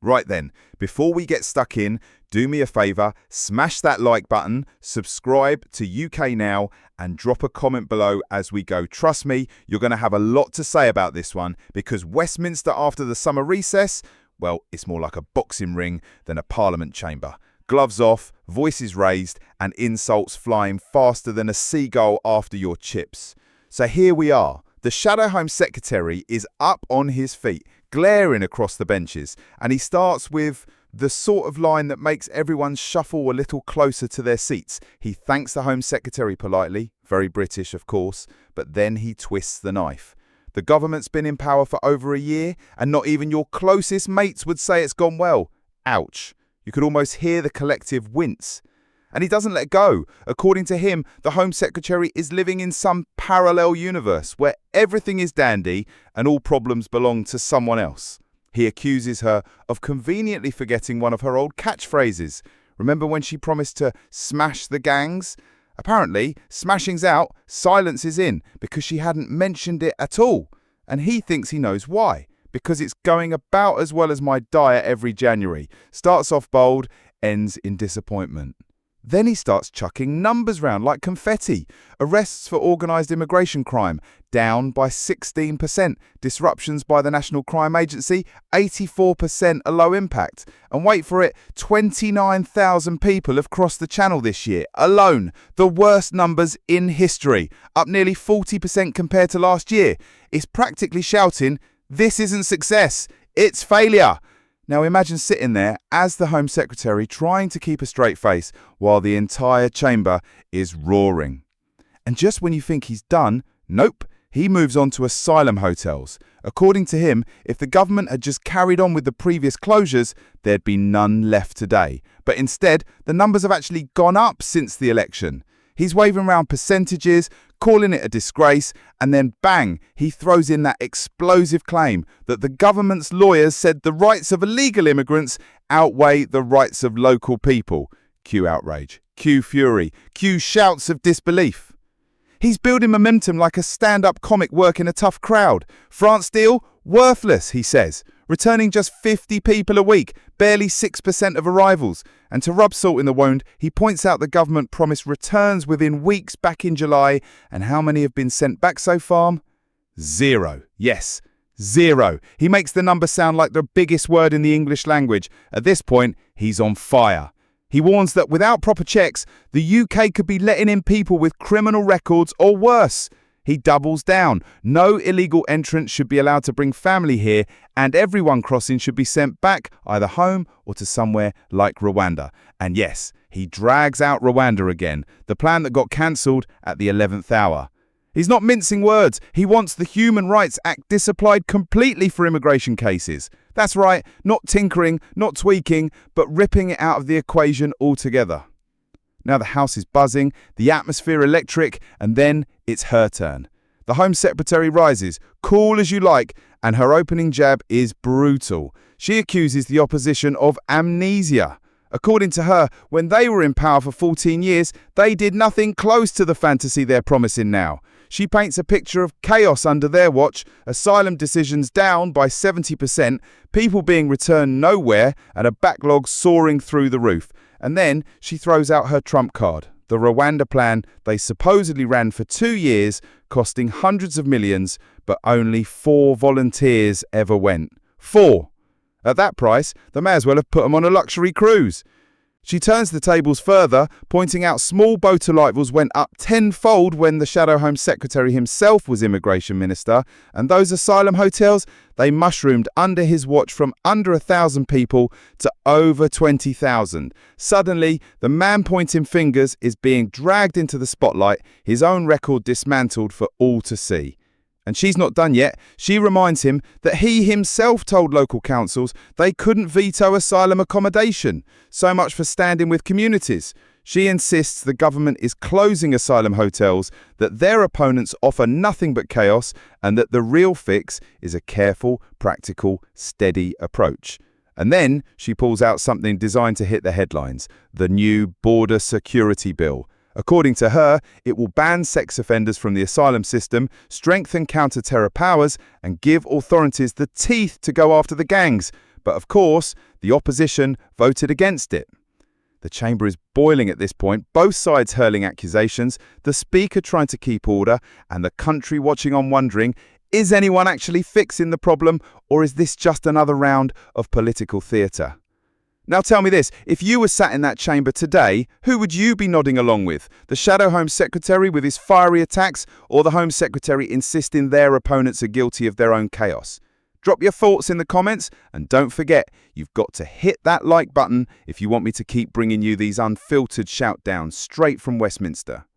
Right then, before we get stuck in, do me a favour, smash that like button, subscribe to UK Now, and drop a comment below as we go. Trust me, you're going to have a lot to say about this one, because Westminster after the summer recess, well, it's more like a boxing ring than a parliament chamber. Gloves off, voices raised, and insults flying faster than a seagull after your chips. So here we are. The Shadow Home Secretary is up on his feet, glaring across the benches, and he starts with the sort of line that makes everyone shuffle a little closer to their seats. He thanks the Home Secretary politely, very British of course, but then he twists the knife. The government's been in power for over a year, and not even your closest mates would say it's gone well. Ouch. You could almost hear the collective wince. And he doesn't let go. According to him, the Home Secretary is living in some parallel universe where everything is dandy and all problems belong to someone else. He accuses her of conveniently forgetting one of her old catchphrases. Remember when she promised to smash the gangs? Apparently, smashing's out, silence is in, because she hadn't mentioned it at all. And he thinks he knows why. Because it's going about as well as my diet every January. Starts off bold, ends in disappointment. Then he starts chucking numbers round like confetti. Arrests for organised immigration crime, down by 16%. Disruptions by the National Crime Agency, 84% are low impact. And wait for it, 29,000 people have crossed the channel this year, alone. The worst numbers in history, up nearly 40% compared to last year. It's practically shouting, this isn't success, it's failure. Now imagine sitting there as the Home Secretary trying to keep a straight face while the entire chamber is roaring. And just when you think he's done, nope, he moves on to asylum hotels. According to him, if the government had just carried on with the previous closures, there'd be none left today. But instead, the numbers have actually gone up since the election. He's waving around percentages, calling it a disgrace, and then bang, he throws in that explosive claim that the government's lawyers said the rights of illegal immigrants outweigh the rights of local people. Cue outrage, cue fury, cue shouts of disbelief. He's building momentum like a stand-up comic working a tough crowd. France deal? Worthless, he says. Returning just 50 people a week, barely 6% of arrivals. And to rub salt in the wound, he points out the government promised returns within weeks back in July, and how many have been sent back so far? 0. Yes, 0. He makes the number sound like the biggest word in the English language. At this point, he's on fire. He warns that without proper checks, the UK could be letting in people with criminal records or worse. He doubles down. No illegal entrants should be allowed to bring family here, and everyone crossing should be sent back either home or to somewhere like Rwanda. And yes, he drags out Rwanda again, the plan that got cancelled at the 11th hour. He's not mincing words. He wants the Human Rights Act disapplied completely for immigration cases. That's right, not tinkering, not tweaking, but ripping it out of the equation altogether. Now the house is buzzing, the atmosphere electric, and then it's her turn. The Home Secretary rises, cool as you like, and her opening jab is brutal. She accuses the opposition of amnesia. According to her, when they were in power for 14 years, they did nothing close to the fantasy they're promising now. She paints a picture of chaos under their watch, asylum decisions down by 70%, people being returned nowhere, and a backlog soaring through the roof. And then she throws out her trump card, the Rwanda plan they supposedly ran for 2 years, costing hundreds of millions, but only 4 volunteers ever went. 4. At that price, they may as well have put them on a luxury cruise. She turns the tables further, pointing out small boat arrivals went up tenfold when the Shadow Home Secretary himself was Immigration Minister, and those asylum hotels, they mushroomed under his watch from under 1,000 people to over 20,000. Suddenly, the man pointing fingers is being dragged into the spotlight, his own record dismantled for all to see. And she's not done yet. She reminds him that he himself told local councils they couldn't veto asylum accommodation. So much for standing with communities. She insists the government is closing asylum hotels, that their opponents offer nothing but chaos, and that the real fix is a careful, practical, steady approach. And then she pulls out something designed to hit the headlines, the new Border Security Bill. According to her, it will ban sex offenders from the asylum system, strengthen counter-terror powers, and give authorities the teeth to go after the gangs. But of course, the opposition voted against it. The chamber is boiling at this point, both sides hurling accusations, the Speaker trying to keep order, and the country watching on wondering, is anyone actually fixing the problem, or is this just another round of political theatre? Now tell me this, if you were sat in that chamber today, who would you be nodding along with? The Shadow Home Secretary with his fiery attacks, or the Home Secretary insisting their opponents are guilty of their own chaos? Drop your thoughts in the comments, and don't forget, you've got to hit that like button if you want me to keep bringing you these unfiltered shout-downs straight from Westminster.